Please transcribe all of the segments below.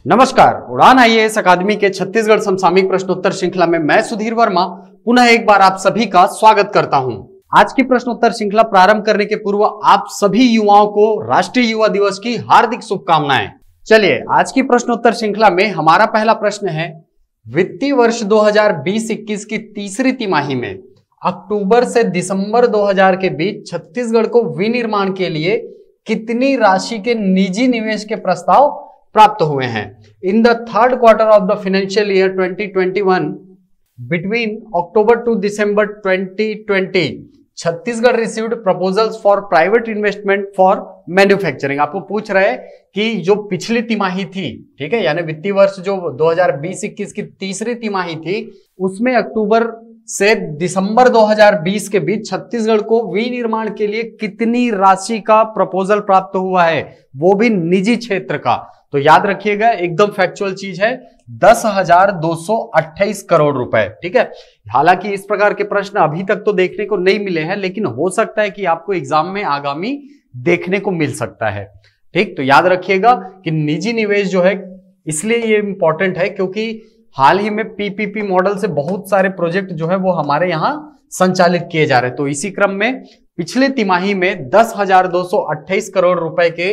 नमस्कार, उड़ान आईएएस अकादमी के छत्तीसगढ़ समसामयिक प्रश्नोत्तर श्रृंखला में मैं सुधीर वर्मा पुनः एक बार आप सभी का स्वागत करता हूं। आज की प्रश्नोत्तर श्रृंखला प्रारंभ करने के पूर्व आप सभी युवाओं को राष्ट्रीय युवा दिवस की हार्दिक शुभकामनाएं। चलिए, आज की प्रश्नोत्तर श्रृंखला में हमारा पहला प्रश्न है, वित्तीय वर्ष 2020-21 की तीसरी तिमाही में अक्टूबर से दिसंबर 2000 के बीच छत्तीसगढ़ को विनिर्माण के लिए कितनी राशि के निजी निवेश के प्रस्ताव प्राप्त हुए हैं। In the third quarter of the financial year 2021 between October to December 2020 Chhattisgarh received proposals for private investment for manufacturing. आपको पूछ रहे हैं कि जो पिछली तिमाही थी, ठीक है, यानी वित्तीय वर्ष जो 2020-21 की तीसरी तिमाही थी, उसमें अक्टूबर से दिसंबर 2020 के बीच छत्तीसगढ़ को विनिर्माण के लिए कितनी राशि का प्रपोजल प्राप्त हुआ है, वो भी निजी क्षेत्र का। तो याद रखिएगा, एकदम फैक्चुअल चीज है, 10,228 करोड़ रुपए। ठीक है, हालांकि इस प्रकार के प्रश्न अभी तक तो देखने को नहीं मिले हैं, लेकिन हो सकता है कि आपको एग्जाम में आगामी देखने को मिल सकता है। ठीक, तो याद रखिएगा कि निजी निवेश जो है, इसलिए ये इंपॉर्टेंट है क्योंकि हाल ही में पीपीपी मॉडल से बहुत सारे प्रोजेक्ट जो है वो हमारे यहां संचालित किए जा रहे हैं। तो इसी क्रम में पिछले तिमाही में 10,228 करोड़ रुपए के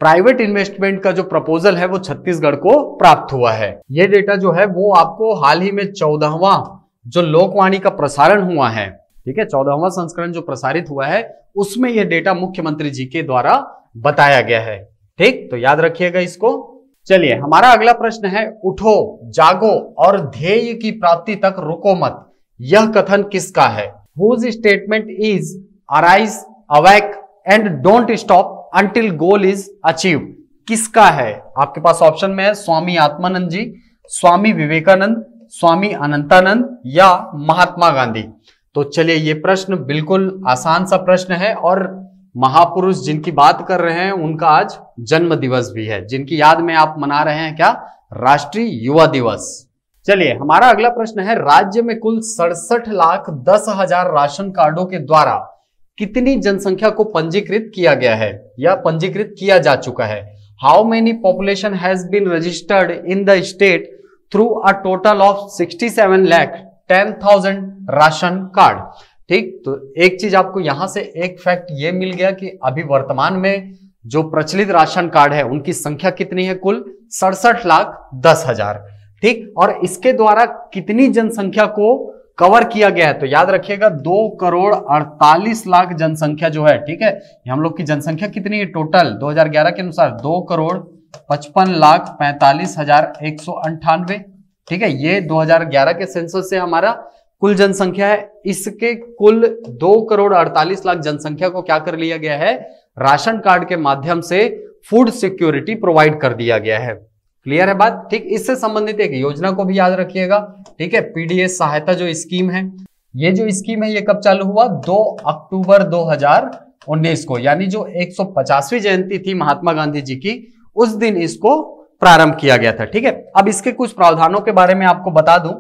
प्राइवेट इन्वेस्टमेंट का जो प्रपोजल है वो छत्तीसगढ़ को प्राप्त हुआ है। ये डेटा जो है वो आपको हाल ही में 14वां जो लोकवाणी का प्रसारण हुआ है, ठीक है, 14वां संस्करण जो प्रसारित हुआ है, उसमें यह डेटा मुख्यमंत्री जी के द्वारा बताया गया है। ठीक, तो याद रखिएगा इसको। चलिए, हमारा अगला प्रश्न है, उठो जागो और ध्येय की प्राप्ति तक रुको मत, यह कथन किसका है। Whose statement is arise awake and don't stop until goal is achieve. किसका है? आपके पास ऑप्शन में है स्वामी आत्मानंद जी, स्वामी विवेकानंद, स्वामी अनंतानंद या महात्मा गांधी। तो चलिए, ये प्रश्न बिल्कुल आसान सा प्रश्न है और महापुरुष जिनकी बात कर रहे हैं उनका आज जन्म दिवस भी है, जिनकी याद में आप मना रहे हैं क्या, राष्ट्रीय युवा दिवस। चलिए, हमारा अगला प्रश्न है, राज्य में कुल 67,10,000 राशन कार्डों के द्वारा कितनी जनसंख्या को पंजीकृत किया गया है या पंजीकृत किया जा चुका है। How many population has been registered in the state through a total of 67,10,000 ration card. ठीक, तो एक चीज आपको यहां से एक फैक्ट ये मिल गया कि अभी वर्तमान में जो प्रचलित राशन कार्ड है उनकी संख्या कितनी है, कुल 67,10,000। ठीक, और इसके द्वारा कितनी जनसंख्या को कवर किया गया है, तो याद रखिएगा 2,48,00,000 जनसंख्या जो है, ठीक है, हम लोग की जनसंख्या कितनी है टोटल 2011 के अनुसार 2,55,45,198। ठीक है, ये 2011 के सेंसस से हमारा कुल जनसंख्या है। इसके कुल 2,48,00,000 जनसंख्या को क्या कर लिया गया है, राशन कार्ड के माध्यम से फूड सिक्योरिटी प्रोवाइड कर दिया गया है। क्लियर है बात। ठीक, इससे संबंधित एक योजना को भी याद रखिएगा, ठीक है, पीडीएस सहायता जो स्कीम है, ये जो स्कीम है ये कब चालू हुआ, 2 अक्टूबर 2019 को, यानी जो 150वीं जयंती थी महात्मा गांधी जी की, उस दिन इसको प्रारंभ किया गया था। ठीक है, अब इसके कुछ प्रावधानों के बारे में आपको बता दूं,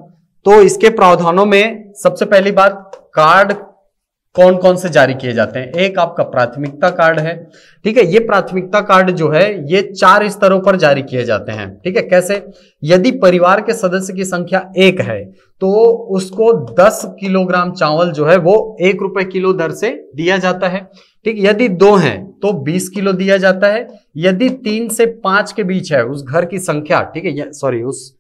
तो इसके प्रावधानों में सबसे पहली बात, कार्ड कौन कौन से जारी किए जाते हैं। एक आपका प्राथमिकता कार्ड है, ठीक है, ये प्राथमिकता कार्ड जो है ये 4 स्तरों पर जारी किए जाते हैं। ठीक है, कैसे, यदि परिवार के सदस्य की संख्या 1 है तो उसको 10 किलोग्राम चावल जो है वो 1 रुपए किलो दर से दिया जाता है। ठीक, यदि 2 हैं तो 20 किलो दिया जाता है। यदि 3 से 5 के बीच है उस घर की संख्या, ठीक है, सॉरी, उस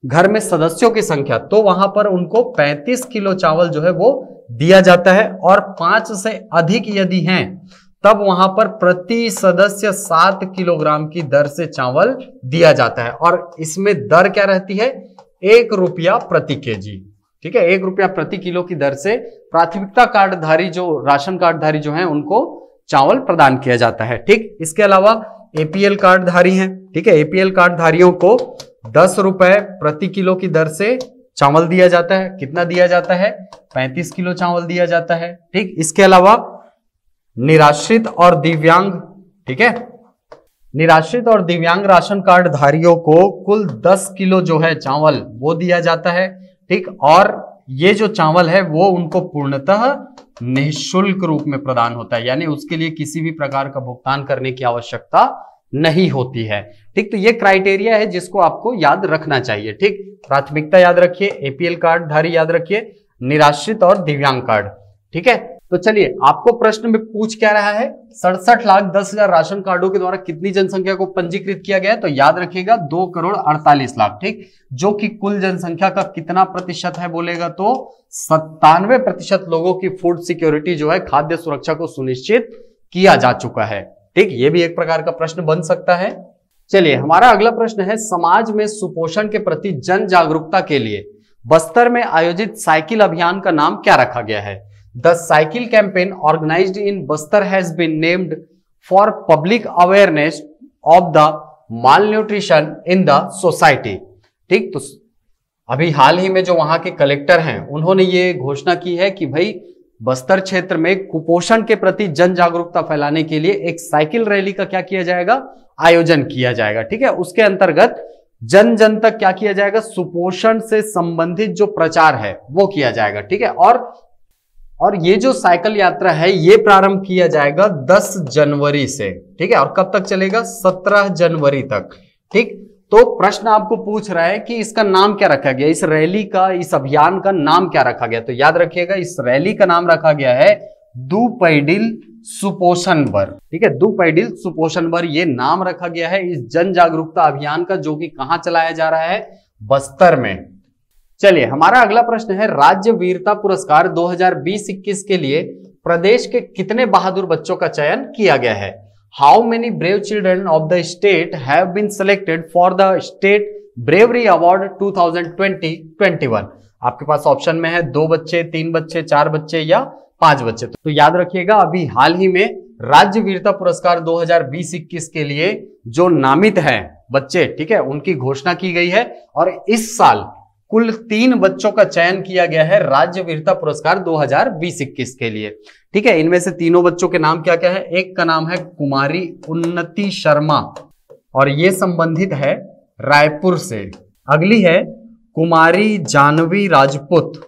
घर में सदस्यों की संख्या, तो वहां पर उनको 35 किलो चावल जो है वो दिया जाता है। और 5 से अधिक यदि हैं तब वहां पर प्रति सदस्य 7 किलोग्राम की दर से चावल दिया जाता है। और इसमें दर क्या रहती है, 1 रुपया प्रति केजी। ठीक है, 1 रुपया प्रति किलो की दर से प्राथमिकता कार्डधारी जो राशन कार्डधारी जो हैं उनको चावल प्रदान किया जाता है। ठीक, इसके अलावा एपीएल कार्डधारी हैं, ठीक है, एपीएल कार्डधारियों को 10 रुपए प्रति किलो की दर से चावल दिया जाता है। कितना दिया जाता है, 35 किलो चावल दिया जाता है। ठीक, इसके अलावा निराश्रित और दिव्यांग, ठीक है, निराश्रित और दिव्यांग राशन कार्ड धारियों को कुल 10 किलो जो है चावल वो दिया जाता है। ठीक, और ये जो चावल है वो उनको पूर्णतः निःशुल्क रूप में प्रदान होता है, यानी उसके लिए किसी भी प्रकार का भुगतान करने की आवश्यकता नहीं होती है। ठीक, तो ये क्राइटेरिया है जिसको आपको याद रखना चाहिए। ठीक, प्राथमिकता याद रखिए, एपीएल कार्ड धारी याद रखिए, निराश्रित और दिव्यांग कार्ड। ठीक है, तो चलिए आपको प्रश्न में पूछ क्या रहा है, 67,10,000 राशन कार्डों के द्वारा कितनी जनसंख्या को पंजीकृत किया गया है, तो याद रखिएगा 2,48,00,000। ठीक, जो कि कुल जनसंख्या का कितना प्रतिशत है बोलेगा तो 97% लोगों की फूड सिक्योरिटी जो है, खाद्य सुरक्षा को सुनिश्चित किया जा चुका है। ठीक, ये भी एक प्रकार का प्रश्न बन सकता है। चलिए हमारा अगला प्रश्न है, समाज में सुपोषण के प्रति जन जागरूकता के लिए बस्तर में आयोजित साइकिल अभियान का नाम क्या रखा गया है। The cycle campaign organised in Bastar has been named for public awareness of the malnutrition in the society. ठीक, तो अभी हाल ही में जो वहां के कलेक्टर हैं उन्होंने ये घोषणा की है कि भाई बस्तर क्षेत्र में कुपोषण के प्रति जन जागरूकता फैलाने के लिए एक साइकिल रैली का क्या किया जाएगा, आयोजन किया जाएगा। ठीक है, उसके अंतर्गत जन जन तक क्या किया जाएगा, सुपोषण से संबंधित जो प्रचार है वो किया जाएगा। ठीक है, और ये जो साइकिल यात्रा है ये प्रारंभ किया जाएगा 10 जनवरी से। ठीक है, और कब तक चलेगा, 17 जनवरी तक। ठीक, तो प्रश्न आपको पूछ रहा है कि इसका नाम क्या रखा गया, इस रैली का, इस अभियान का नाम क्या रखा गया, तो याद रखिएगा इस रैली का नाम रखा गया है दू पैडिल सुपोषण बर। ठीक है, दू पैडिल सुपोषण बर ये नाम रखा गया है इस जन जागरूकता अभियान का, जो कि कहां चलाया जा रहा है, बस्तर में। चलिए हमारा अगला प्रश्न है, राज्य वीरता पुरस्कार 2020-21 के लिए प्रदेश के कितने बहादुर बच्चों का चयन किया गया है। How many brave children of the state have been selected for the state bravery award 2020-21। आपके पास ऑप्शन में है 2 बच्चे, 3 बच्चे, 4 बच्चे या 5 बच्चे। तो याद रखिएगा अभी हाल ही में राज्य वीरता पुरस्कार 2020-21 के लिए जो नामित हैं बच्चे, ठीक है, उनकी घोषणा की गई है और इस साल कुल 3 बच्चों का चयन किया गया है राज्य वीरता पुरस्कार 2020-21 के लिए। ठीक है, इनमें से तीनों बच्चों के नाम क्या क्या है, एक का नाम है कुमारी उन्नति शर्मा और ये संबंधित है रायपुर से। अगली है कुमारी जानवी राजपूत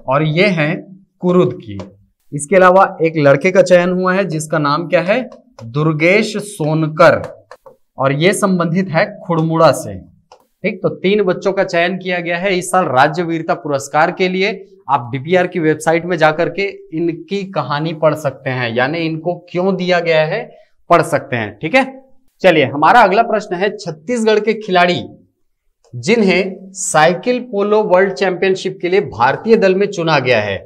और ये है कुरुद की। इसके अलावा एक लड़के का चयन हुआ है जिसका नाम क्या है, दुर्गेश सोनकर और ये संबंधित है खुड़मुड़ा से। ठीक, तो 3 बच्चों का चयन किया गया है इस साल राज्य वीरता पुरस्कार के लिए। आप डीपीआर की वेबसाइट में जाकर के इनकी कहानी पढ़ सकते हैं, यानी इनको क्यों दिया गया है पढ़ सकते हैं। ठीक है, चलिए हमारा अगला प्रश्न है, छत्तीसगढ़ के खिलाड़ी जिन्हें साइकिल पोलो वर्ल्ड चैंपियनशिप के लिए भारतीय दल में चुना गया है,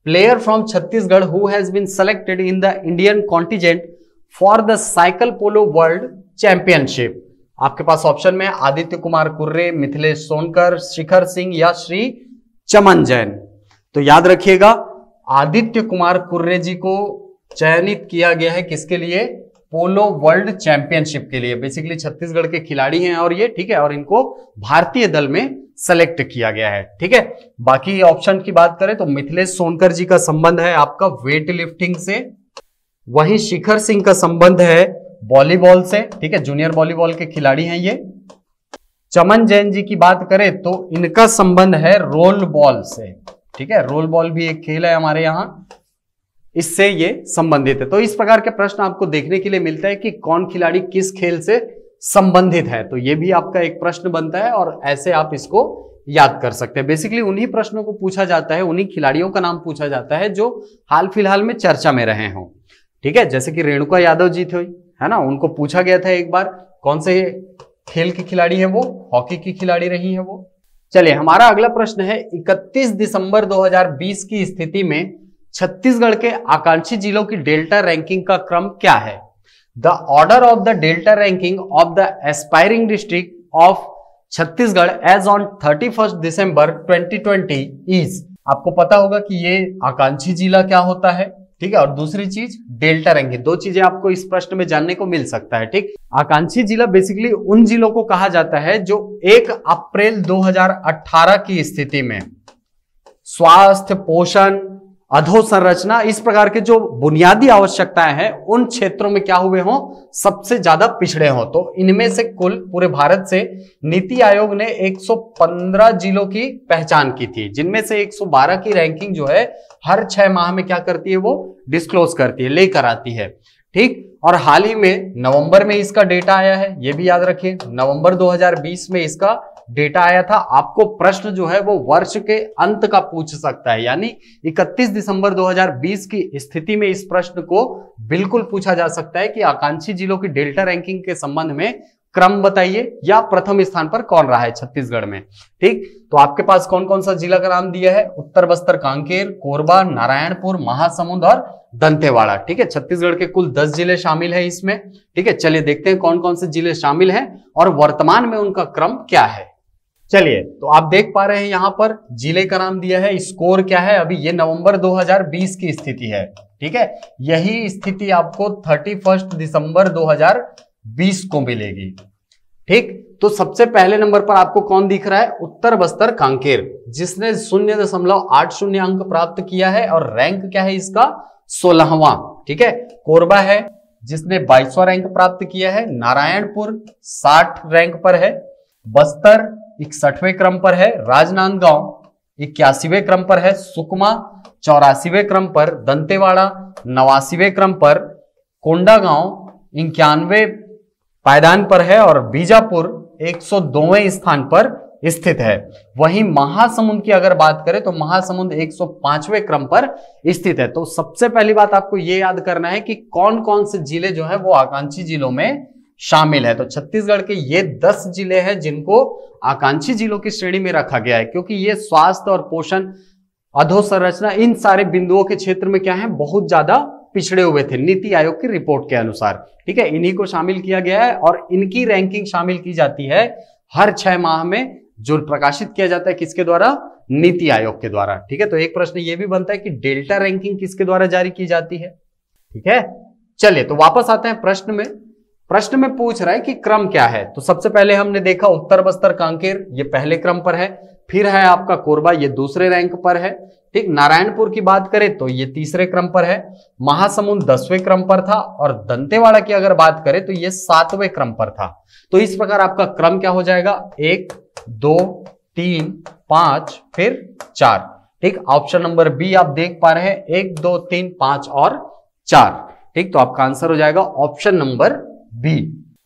player from Chhattisgarh who has been selected in the Indian contingent for the cycle polo world championship. आपके पास ऑप्शन में आदित्य कुमार कुर्रे, मिथिलेश सोनकर, शिखर सिंह या श्री चमन जैन। तो याद रखिएगा आदित्य कुमार कुर्रे जी को चयनित किया गया है किसके लिए, पोलो वर्ल्ड चैंपियनशिप के लिए। बेसिकली छत्तीसगढ़ के खिलाड़ी हैं और ये, ठीक है, और इनको भारतीय दल में सेलेक्ट किया गया है। ठीक है, बाकी ऑप्शन की बात करें तो मिथिलेश सोनकर जी का संबंध है आपका वेट लिफ्टिंग से, वहीं शिखर सिंह का संबंध है वॉलीबॉल से। ठीक है, जूनियर वॉलीबॉल के खिलाड़ी हैं ये। चमन जैन जी की बात करें तो इनका संबंध है रोल बॉल से। ठीक है, रोल बॉल भी एक खेल है हमारे यहां, इससे ये संबंधित है। तो इस प्रकार के प्रश्न आपको देखने के लिए मिलता है कि कौन खिलाड़ी किस खेल से संबंधित है, तो ये भी आपका एक प्रश्न बनता है और ऐसे आप इसको याद कर सकते हैं। बेसिकली उन्हीं प्रश्नों को पूछा जाता है, उन्हीं खिलाड़ियों का नाम पूछा जाता है जो हाल फिलहाल में चर्चा में रहे हों। ठीक है, जैसे कि रेणुका यादव जी थे, है ना, उनको पूछा गया था एक बार कौन से खेल की खिलाड़ी है वो, हॉकी की खिलाड़ी रही है वो। चलिए हमारा अगला प्रश्न है, 31 दिसंबर 2020 की स्थिति में छत्तीसगढ़ के आकांक्षी जिलों की डेल्टा रैंकिंग का क्रम क्या है। The order of the delta ranking of the aspiring district of Chhattisgarh as on 31 December 2020 is. आपको पता होगा कि ये आकांक्षी जिला क्या होता है, ठीक है, और दूसरी चीज डेल्टा रैंकिंग, 2 चीजें आपको इस प्रश्न में जानने को मिल सकता है। ठीक, आकांक्षी जिला बेसिकली उन जिलों को कहा जाता है जो 1 अप्रैल 2018 की स्थिति में स्वास्थ्य, पोषण, अधोसंरचना, इस प्रकार के जो बुनियादी आवश्यकताएं हैं उन क्षेत्रों में क्या हुए हों, सबसे ज्यादा पिछड़े हों। तो इनमें से कुल पूरे भारत से नीति आयोग ने 115 जिलों की पहचान की थी, जिनमें से 112 की रैंकिंग जो है हर 6 माह में क्या करती है, वो डिस्क्लोज करती है, लेकर आती है। ठीक। और हाल ही में नवंबर में इसका डेटा आया है, ये भी याद रखिए, नवंबर 2020 में इसका डेटा आया था। आपको प्रश्न जो है वो वर्ष के अंत का पूछ सकता है, यानी 31 दिसंबर 2020 की स्थिति में इस प्रश्न को बिल्कुल पूछा जा सकता है कि आकांक्षी जिलों की डेल्टा रैंकिंग के संबंध में क्रम बताइए या प्रथम स्थान पर कौन रहा है छत्तीसगढ़ में। ठीक, तो आपके पास कौन कौन सा जिला का नाम दिया है, उत्तर बस्तर, कांकेर, कोरबा, नारायणपुर, महासमुंद और दंतेवाड़ा। ठीक है, छत्तीसगढ़ के कुल 10 जिले शामिल है इसमें। ठीक है, चलिए देखते हैं कौन कौन से जिले शामिल हैं और वर्तमान में उनका क्रम क्या है। चलिए, तो आप देख पा रहे हैं यहां पर जिले का नाम दिया है, स्कोर क्या है, अभी ये नवंबर 2020 की स्थिति है। ठीक है, यही स्थिति आपको 31 दिसंबर 2020 को मिलेगी। ठीक, तो सबसे पहले नंबर पर आपको कौन दिख रहा है, उत्तर बस्तर कांकेर, जिसने 0.80 अंक प्राप्त किया है और रैंक क्या है इसका 16वां। ठीक है, कोरबा है जिसने 22वां रैंक प्राप्त किया है, नारायणपुर 60 रैंक पर है, बस्तर 61वें क्रम पर है, राजनांदगांव 81वें क्रम पर है, सुकमा 84वें क्रम पर, दंतेवाड़ा 89वें क्रम पर, कोंडागांव 91वें पायदान पर है और बीजापुर 102वें स्थान पर स्थित है। वहीं महासमुंद की अगर बात करें तो महासमुंद 105वें क्रम पर स्थित है। तो सबसे पहली बात आपको यह याद करना है कि कौन कौन से जिले जो है वो आकांक्षी जिलों में शामिल है। तो छत्तीसगढ़ के ये 10 जिले हैं जिनको आकांक्षी जिलों की श्रेणी में रखा गया है, क्योंकि ये स्वास्थ्य और पोषण, अधोसंरचना, इन सारे बिंदुओं के क्षेत्र में क्या है, बहुत ज्यादा पिछड़े हुए थे नीति आयोग की रिपोर्ट के अनुसार। ठीक है, इन्हीं को शामिल किया गया है और इनकी रैंकिंग शामिल की जाती है हर 6 माह में, जो प्रकाशित किया जाता है किसके द्वारा, नीति आयोग के द्वारा। ठीक है, तो एक प्रश्न ये भी बनता है कि डेल्टा रैंकिंग किसके द्वारा जारी की जाती है। ठीक है, चलिए तो वापस आते हैं प्रश्न में। प्रश्न में पूछ रहा है कि क्रम क्या है। तो सबसे पहले हमने देखा उत्तर बस्तर कांकेर, ये पहले क्रम पर है, फिर है आपका कोरबा, ये दूसरे रैंक पर है। ठीक, नारायणपुर की बात करें तो ये तीसरे क्रम पर है, महासमुंद 10वें क्रम पर था और दंतेवाड़ा की अगर बात करें तो ये 7वें क्रम पर था। तो इस प्रकार आपका क्रम क्या हो जाएगा, 1 2 3 5 फिर 4। ठीक, ऑप्शन नंबर बी आप देख पा रहे हैं, 1 2 3 5 और 4। ठीक, तो आपका आंसर हो जाएगा ऑप्शन नंबर बी।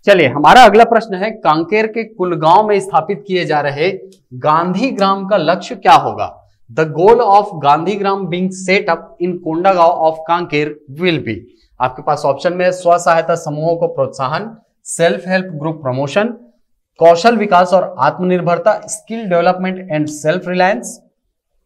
चलिए, हमारा अगला प्रश्न है, कांकेर के कुलगांव में स्थापित किए जा रहे गांधी ग्राम का लक्ष्य क्या होगा। The goal of Gandhi gram being set up in Kondagaon of Kanker will be. आपके पास ऑप्शन में स्व सहायता समूहों को प्रोत्साहन, सेल्फ हेल्प ग्रुप प्रमोशन, कौशल विकास और आत्मनिर्भरता, skill development and self reliance,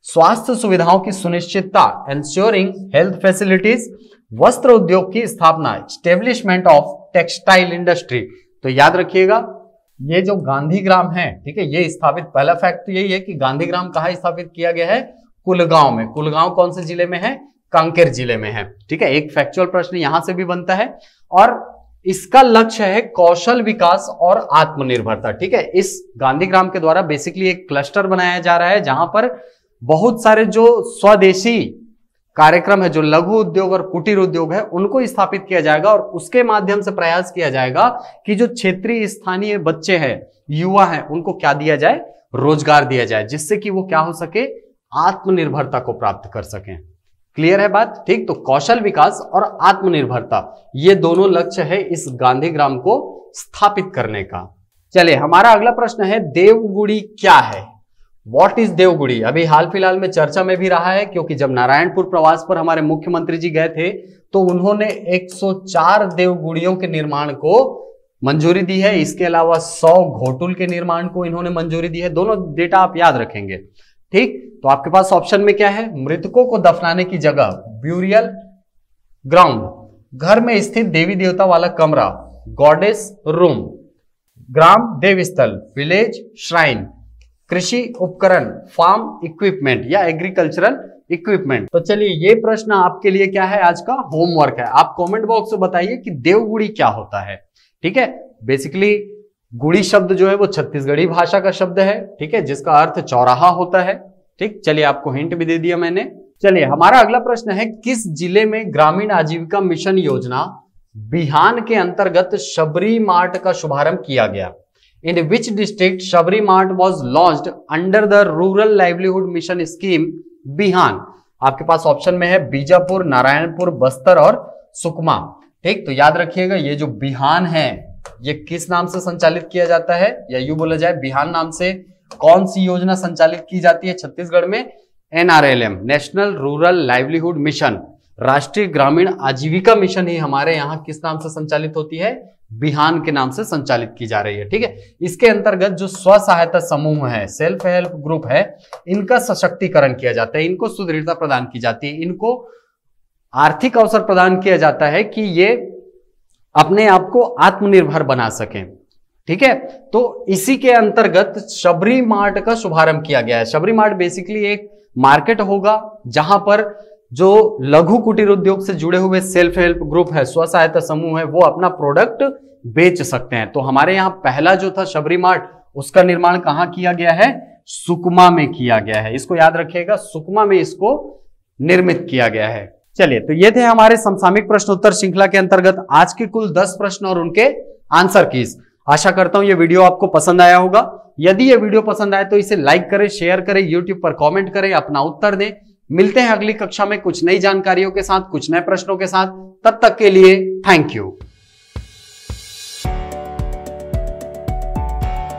स्वास्थ्य सुविधाओं की सुनिश्चितता, एंश्योरिंग हेल्थ फैसिलिटीज, वस्त्र उद्योग की स्थापना, स्टेब्लिशमेंट ऑफ टेक्सटाइल इंडस्ट्री। तो याद रखिएगा ये जो गांधी ग्राम है, ठीक है, ये स्थापित, पहला फैक्ट तो यही है कि गांधी ग्राम कहाँ स्थापित किया गया है, कुलगांव में। कुलगांव कौन से जिले में है, कांकेर जिले में है। ठीक है, एक फैक्चुअल प्रश्न यहां से भी बनता है और इसका लक्ष्य है कौशल विकास और आत्मनिर्भरता। ठीक है, इस गांधी ग्राम के द्वारा बेसिकली एक क्लस्टर बनाया जा रहा है जहां पर बहुत सारे जो स्वदेशी कार्यक्रम है, जो लघु उद्योग और कुटीर उद्योग है, उनको स्थापित किया जाएगा और उसके माध्यम से प्रयास किया जाएगा कि जो क्षेत्रीय स्थानीय बच्चे हैं, युवा हैं, उनको क्या दिया जाए, रोजगार दिया जाए, जिससे कि वो क्या हो सके, आत्मनिर्भरता को प्राप्त कर सकें। क्लियर है बात। ठीक, तो कौशल विकास और आत्मनिर्भरता ये दोनों लक्ष्य है इस गांधी ग्राम को स्थापित करने का। चलिए, हमारा अगला प्रश्न है, देवगुड़ी क्या है। What is Devgudi. अभी हाल फिलहाल में चर्चा में भी रहा है, क्योंकि जब नारायणपुर प्रवास पर हमारे मुख्यमंत्री जी गए थे तो उन्होंने 104 देवगुड़ियों के निर्माण को मंजूरी दी है। इसके अलावा 100 घोटुल के निर्माण को इन्होंने मंजूरी दी है। दोनों डेटा आप याद रखेंगे। ठीक, तो आपके पास ऑप्शन में क्या है, मृतकों को दफनाने की जगह, ब्यूरियल ग्राउंड, घर में स्थित देवी देवता वाला कमरा, गॉडेस रूम, ग्राम देवस्थल, विलेज श्राइन, कृषि उपकरण, फार्म इक्विपमेंट या एग्रीकल्चरल इक्विपमेंट। तो चलिए, ये प्रश्न आपके लिए क्या है, आज का होमवर्क है। आप कमेंट बॉक्स में बताइए कि देवगुड़ी क्या होता है। ठीक है, बेसिकली गुड़ी शब्द जो है वो छत्तीसगढ़ी भाषा का शब्द है। ठीक है, जिसका अर्थ चौराहा होता है। ठीक, चलिए आपको हिंट भी दे दिया मैंने। चलिए, हमारा अगला प्रश्न है, किस जिले में ग्रामीण आजीविका मिशन योजना बिहान के अंतर्गत शबरी मार्ट का शुभारंभ किया गया। In which district Shabri Mart was launched under the Rural Livelihood Mission Scheme बिहान। आपके पास ऑप्शन में है बीजापुर, नारायणपुर, बस्तर और सुकमा। ठीक, तो याद रखिएगा ये जो बिहान है ये किस नाम से संचालित किया जाता है, या यूं बोला जाए बिहान नाम से कौन सी योजना संचालित की जाती है छत्तीसगढ़ में? NRLM, national rural livelihood mission, राष्ट्रीय ग्रामीण आजीविका मिशन ही हमारे यहाँ किस नाम से संचालित होती है? बिहान के नाम से संचालित की जा रही है। ठीक है, इसके अंतर्गत जो स्व सहायता समूह है, सेल्फ हेल्प ग्रुप है, इनका सशक्तिकरण किया जाता है, इनको सुदृढ़ता प्रदान की जाती है, इनको आर्थिक अवसर प्रदान किया जाता है कि ये अपने आप को आत्मनिर्भर बना सकें। ठीक है, तो इसी के अंतर्गत शबरी मार्ट का शुभारंभ किया गया है। शबरी मार्ट बेसिकली एक मार्केट होगा जहां पर जो लघु कुटीर उद्योग से जुड़े हुए सेल्फ हेल्प ग्रुप है, स्व सहायता समूह है, वो अपना प्रोडक्ट बेच सकते हैं। तो हमारे यहाँ पहला जो था शबरी मार्ट, उसका निर्माण कहां किया गया है? सुकमा में किया गया है। इसको याद रखिएगा, सुकमा में इसको निर्मित किया गया है। चलिए, तो ये थे हमारे समसामयिक प्रश्न उत्तर श्रृंखला के अंतर्गत आज के कुल 10 प्रश्न और उनके आंसर कीज। आशा करता हूं ये वीडियो आपको पसंद आया होगा। यदि ये वीडियो पसंद आए तो इसे लाइक करें, शेयर करें, यूट्यूब पर कमेंट करें, अपना उत्तर दें। मिलते हैं अगली कक्षा में कुछ नई जानकारियों के साथ, कुछ नए प्रश्नों के साथ। तब तक के लिए थैंक यू।